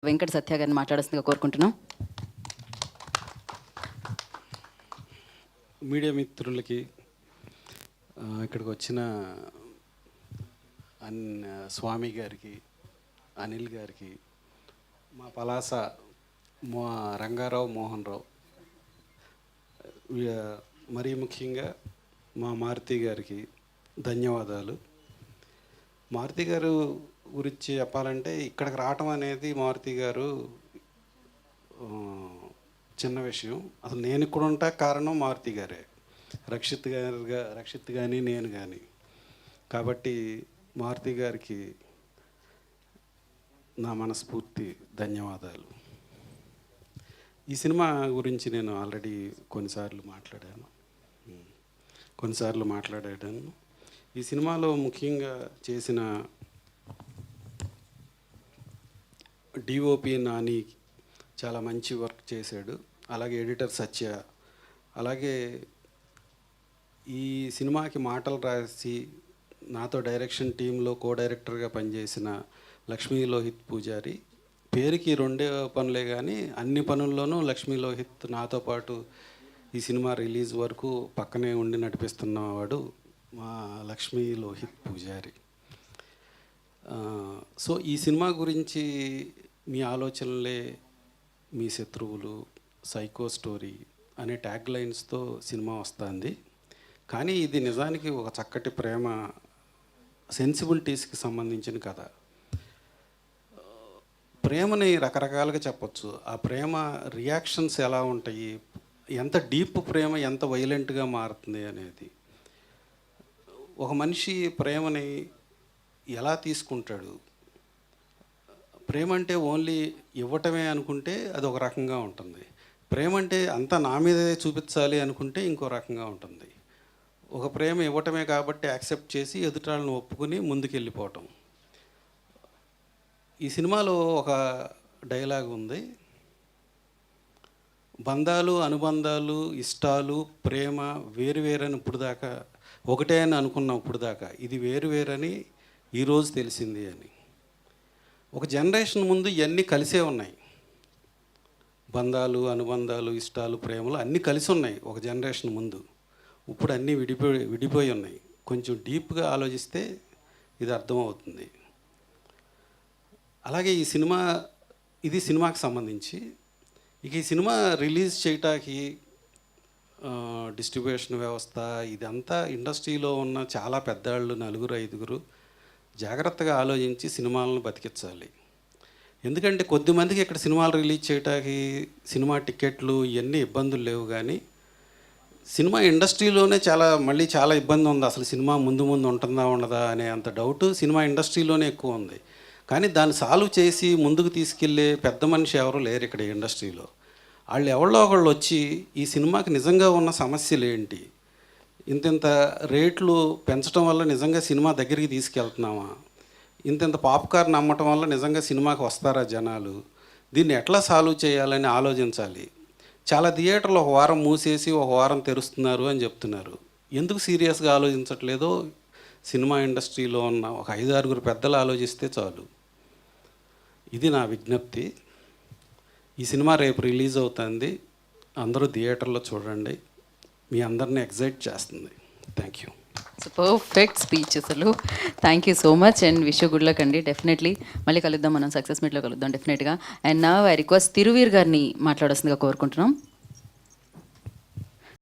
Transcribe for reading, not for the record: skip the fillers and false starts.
వెంకట సత్య గారిని మాట్లాడాల్సిందిగా కోరుకుంటున్నాం. మీడియా మిత్రులకి, ఇక్కడికి వచ్చిన స్వామి గారికి, అనిల్ గారికి, మా పలాస రంగారావు మోహన్ రావు, మరీ ముఖ్యంగా మా మారుతి గారికి ధన్యవాదాలు. మారుతి గారు గురించి చెప్పాలంటే, ఇక్కడికి రావటం అనేది మారుతి గారు చిన్న విషయం. అసలు నేను ఇక్కడ ఉంటా కారణం మారుతి గారే, రక్షిత్ కానీ నేను కానీ. కాబట్టి మారుతి గారికి నా మనస్ఫూర్తి ధన్యవాదాలు. ఈ సినిమా గురించి నేను ఆల్రెడీ కొన్నిసార్లు మాట్లాడాను. ఈ సినిమాలో ముఖ్యంగా చేసిన డిఓపి నాని చాలా మంచి వర్క్ చేశాడు. అలాగే ఎడిటర్ సత్య, అలాగే ఈ సినిమాకి మాటలు రాసి నాతో డైరెక్షన్ టీంలో కో డైరెక్టర్గా పనిచేసిన లక్ష్మీ లోహిత్ పూజారి. పేరుకి రెండే పనులే కానీ అన్ని పనుల్లోనూ లక్ష్మీ లోహిత్ నాతో పాటు ఈ సినిమా రిలీజ్ వరకు పక్కనే ఉండి నడిపిస్తున్నవాడు మా లక్ష్మీ లోహిత్ పూజారి. సో ఈ సినిమా గురించి మీ ఆలోచనలే మీ శత్రువులు, సైకో స్టోరీ అనే ట్యాగ్ లైన్స్తో సినిమా వస్తుంది. కానీ ఇది నిజానికి ఒక చక్కటి ప్రేమ, సెన్సిబిలిటీస్కి సంబంధించిన కథ. ప్రేమని రకరకాలుగా చెప్పచ్చు. ఆ ప్రేమ రియాక్షన్స్ ఎలా ఉంటాయి, ఎంత డీప్ ప్రేమ ఎంత వైలెంట్గా మారుతుంది అనేది. ఒక మనిషి ప్రేమని ఎలా తీసుకుంటాడు, ప్రేమ అంటే ఓన్లీ ఇవ్వటమే అనుకుంటే అది ఒక రకంగా ఉంటుంది. ప్రేమ అంటే అంతా నా మీదే చూపించాలి అనుకుంటే ఇంకో రకంగా ఉంటుంది. ఒక ప్రేమ ఇవ్వటమే కాబట్టి యాక్సెప్ట్ చేసి ఎదుటాలను ఒప్పుకుని ముందుకెళ్ళిపోవటం. ఈ సినిమాలో ఒక డైలాగ్ ఉంది, బంధాలు, అనుబంధాలు, ఇష్టాలు, ప్రేమ వేరువేరని ఇప్పుడు దాకా, ఒకటే అని అనుకున్నాం ఇప్పుడు దాకా, ఇది వేరువేరని ఈరోజు తెలిసింది అని. ఒక జనరేషన్ ముందు ఇవన్నీ కలిసే ఉన్నాయి. బంధాలు, అనుబంధాలు, ఇష్టాలు, ప్రేమలు అన్నీ కలిసి ఉన్నాయి ఒక జనరేషన్ ముందు. ఇప్పుడు అన్నీ విడిపోయి ఉన్నాయి. కొంచెం డీప్గా ఆలోచిస్తే ఇది అర్థమవుతుంది. అలాగే ఈ సినిమాకి సంబంధించి ఈ సినిమా రిలీజ్ చేయటానికి డిస్ట్రిబ్యూషన్ వ్యవస్థ ఇదంతా ఇండస్ట్రీలో ఉన్న చాలా పెద్దవాళ్ళు, 4-5 జాగ్రత్తగా ఆలోచించి సినిమాలను బతికించాలి. ఎందుకంటే కొద్దిమందికి ఇక్కడ సినిమాలు రిలీజ్ చేయడానికి సినిమా టికెట్లు ఇవన్నీ ఇబ్బందులు లేవు, కానీ సినిమా ఇండస్ట్రీలోనే చాలా ఇబ్బంది ఉంది. అసలు సినిమా ముందు ఉంటుందా ఉండదా అనే అంత డౌట్ సినిమా ఇండస్ట్రీలోనే ఎక్కువ ఉంది. కానీ దాన్ని సాల్వ్ చేసి ముందుకు తీసుకెళ్ళే పెద్ద మనిషి ఎవరు లేరు ఇక్కడ ఇండస్ట్రీలో. వాళ్ళు ఎవరో ఒకళ్ళు వచ్చి ఈ సినిమాకి నిజంగా ఉన్న సమస్యలు ఏంటి, ఇంత రేట్లు పెంచడం వల్ల నిజంగా సినిమా దగ్గరికి తీసుకెళ్తున్నామా, ఇంత పాప్కార్న్ అమ్మటం వల్ల నిజంగా సినిమాకి వస్తారా జనాలు, దీన్ని ఎట్లా సాల్వ్ చేయాలని ఆలోచించాలి. చాలా థియేటర్లు ఒక వారం మూసేసి ఒక వారం తెరుస్తున్నారు అని చెప్తున్నారు. ఎందుకు సీరియస్గా ఆలోచించట్లేదో సినిమా ఇండస్ట్రీలో ఉన్న ఒక 5-6 పెద్దలు ఆలోచిస్తే చాలు. ఇది నా విజ్ఞప్తి. ఈ సినిమా రేపు రిలీజ్ అవుతుంది, అందరూ థియేటర్లో చూడండి. మీ అందరినీ ఎక్సైట్ చేస్తుంది. Thank you. పర్ఫెక్ట్ స్పీచ్ అసలు. Thank you so much and wish you good luck అండి. డెఫినెట్లీ మళ్ళీ కలుద్దాం, మనం సక్సెస్ మీట్లో కలుద్దాం డెఫినెట్గా. అండ్ నా ఐ రిక్వెస్ట్ తిరువీర్ గారిని మాట్లాడాల్సిందిగా కోరుకుంటున్నాం.